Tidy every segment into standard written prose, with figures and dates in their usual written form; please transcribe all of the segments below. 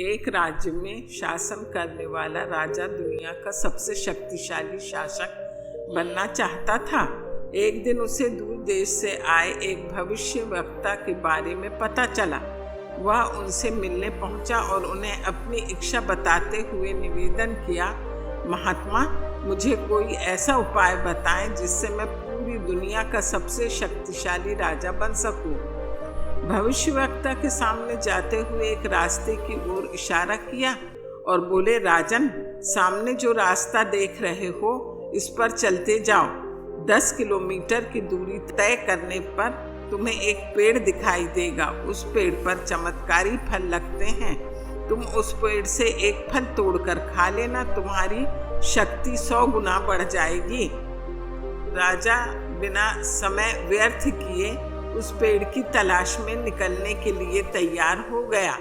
एक राज्य में शासन करने वाला राजा दुनिया का सबसे शक्तिशाली शासक बनना चाहता था। एक दिन उसे दूर देश से आए एक भविष्यवक्ता के बारे में पता चला। वह उनसे मिलने पहुंचा और उन्हें अपनी इच्छा बताते हुए निवेदन किया, महात्मा, मुझे कोई ऐसा उपाय बताएं जिससे मैं पूरी दुनिया का सबसे शक्तिशाली राजा बन सकूं। भविष्यवक्ता के सामने जाते हुए एक रास्ते की ओर इशारा किया और बोले, राजन, सामने जो रास्ता देख रहे हो इस पर चलते जाओ। 10 किलोमीटर की दूरी तय करने पर तुम्हें एक पेड़ दिखाई देगा। उस पेड़ पर चमत्कारी फल लगते हैं। तुम उस पेड़ से एक फल तोड़कर खा लेना, तुम्हारी शक्ति 100 गुना बढ़ जाएगी। राजा बिना समय व्यर्थ किए उस पेड़ की तलाश में निकलने के लिए तैयार हो गया,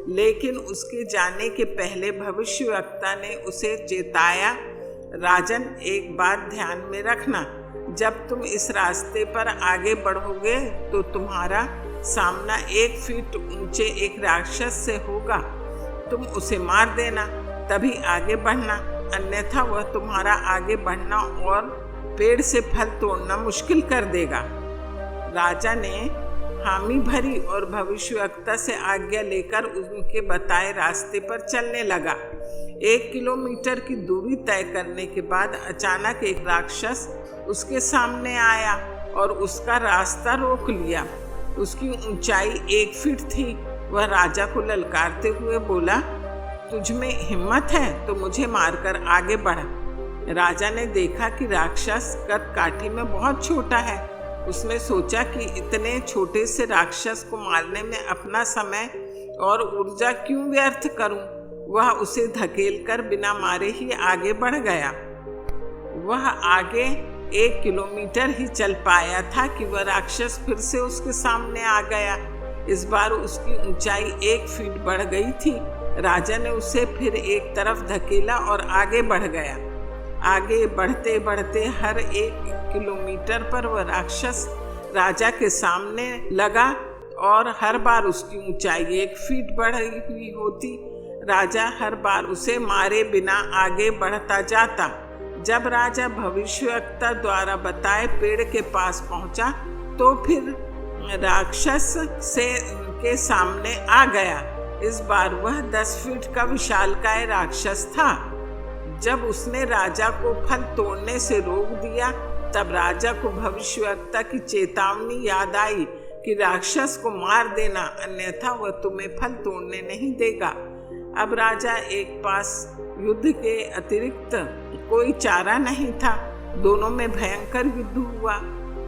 लेकिन उसके जाने के पहले भविष्यवक्ता ने उसे चेताया, राजन, एक बात ध्यान में रखना, जब तुम इस रास्ते पर आगे बढ़ोगे तो तुम्हारा सामना 1 फीट ऊंचे एक राक्षस से होगा। तुम उसे मार देना, तभी आगे बढ़ना, अन्यथा वह तुम्हारा आगे बढ़ना और पेड़ से फल तोड़ना मुश्किल कर देगा। राजा ने हामी भरी और भविष्यवक्ता से आज्ञा लेकर उनके बताए रास्ते पर चलने लगा। 1 किलोमीटर की दूरी तय करने के बाद अचानक एक राक्षस उसके सामने आया और उसका रास्ता रोक लिया। उसकी ऊंचाई 1 फीट थी। वह राजा को ललकारते हुए बोला, तुझ में हिम्मत है तो मुझे मारकर आगे बढ़। राजा ने देखा कि राक्षस कद काठी में बहुत छोटा है। उसने सोचा कि इतने छोटे से राक्षस को मारने में अपना समय और ऊर्जा क्यों व्यर्थ करूं। वह उसे धकेलकर बिना मारे ही आगे बढ़ गया। वह आगे 1 किलोमीटर ही चल पाया था कि वह राक्षस फिर से उसके सामने आ गया। इस बार उसकी ऊंचाई 1 फीट बढ़ गई थी। राजा ने उसे फिर एक तरफ धकेला और आगे बढ़ गया। आगे बढ़ते बढ़ते हर 1 किलोमीटर पर वह राक्षस राजा के सामने लगा और हर बार उसकी ऊंचाई 1 फीट बढ़ी हुई होती। राजा हर बार उसे मारे बिना आगे बढ़ता जाता। जब राजा भविष्यवक्ता द्वारा बताए पेड़ के पास पहुंचा तो फिर राक्षस के सामने आ गया। इस बार वह 10 फीट का विशालकाय राक्षस था। जब उसने राजा को फल तोड़ने से रोक दिया, तब राजा को भविष्यवक्ता की चेतावनी याद आई कि राक्षस को मार देना, अन्यथा वह तुम्हें फल तोड़ने नहीं देगा। अब राजा एक पास युद्ध के अतिरिक्त कोई चारा नहीं था। दोनों में भयंकर युद्ध हुआ।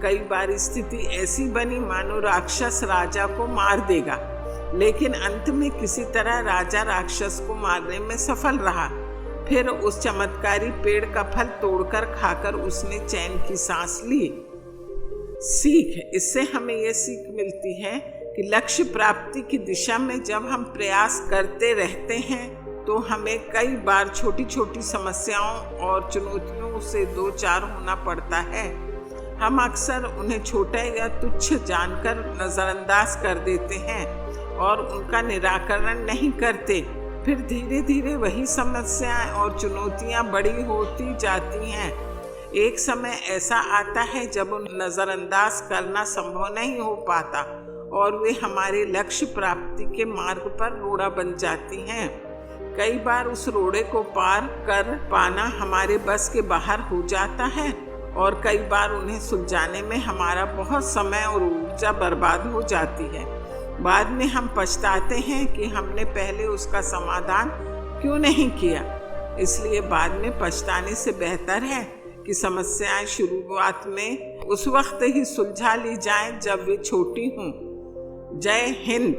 कई बार स्थिति ऐसी बनी मानो राक्षस राजा को मार देगा, लेकिन अंत में किसी तरह राजा राक्षस को मारने में सफल रहा। फिर उस चमत्कारी पेड़ का फल तोड़कर खाकर उसने चैन की सांस ली। सीख, इससे हमें यह सीख मिलती है कि लक्ष्य प्राप्ति की दिशा में जब हम प्रयास करते रहते हैं तो हमें कई बार छोटी छोटी समस्याओं और चुनौतियों से दो चार होना पड़ता है। हम अक्सर उन्हें छोटा या तुच्छ जानकर नज़रअंदाज कर देते हैं और उनका निराकरण नहीं करते। फिर धीरे धीरे वही समस्याएं और चुनौतियां बड़ी होती जाती हैं। एक समय ऐसा आता है जब उन नज़रअंदाज करना संभव नहीं हो पाता और वे हमारे लक्ष्य प्राप्ति के मार्ग पर रोड़ा बन जाती हैं। कई बार उस रोड़े को पार कर पाना हमारे बस के बाहर हो जाता है और कई बार उन्हें सुलझाने में हमारा बहुत समय और ऊर्जा बर्बाद हो जाती है। बाद में हम पछताते हैं कि हमने पहले उसका समाधान क्यों नहीं किया। इसलिए बाद में पछताने से बेहतर है कि समस्याएं शुरुआत में उस वक्त ही सुलझा ली जाएं जब वे छोटी हों। जय हिंद।